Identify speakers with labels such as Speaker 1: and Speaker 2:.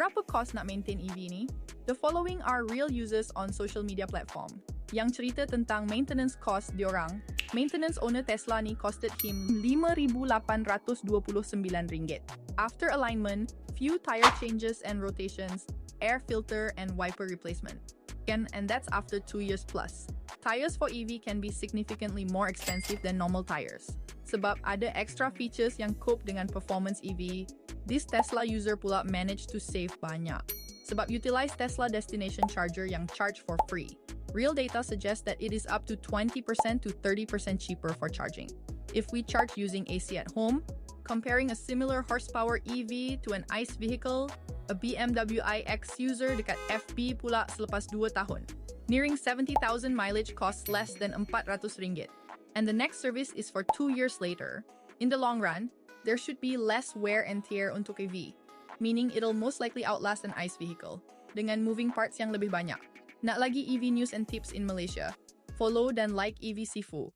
Speaker 1: berapa kos nak maintain EV ni? The following are real users on social media platform yang cerita tentang maintenance cost diorang. Maintenance owner Tesla ni costed him RM5,829. After alignment, few tire changes and rotations, air filter and wiper replacement. And that's after 2 years plus. Tires for EV can be significantly more expensive than normal tires. Sebab ada extra features yang cope dengan performance EV, this Tesla user pula managed to save banyak. Sebab utilize Tesla destination charger yang charge for free. Real data suggests that it is up to 20% to 30% cheaper for charging. If we charge using AC at home, comparing a similar horsepower EV to an ICE vehicle, a BMW iX user dekat FB pula selepas 2 tahun. Nearing 70,000 mileage costs less than RM400. And the next service is for 2 years later. In the long run, there should be less wear and tear untuk EV, meaning it'll most likely outlast an ICE vehicle, dengan moving parts yang lebih banyak. Nak lagi EV news and tips in Malaysia? Follow dan like EV Sifu.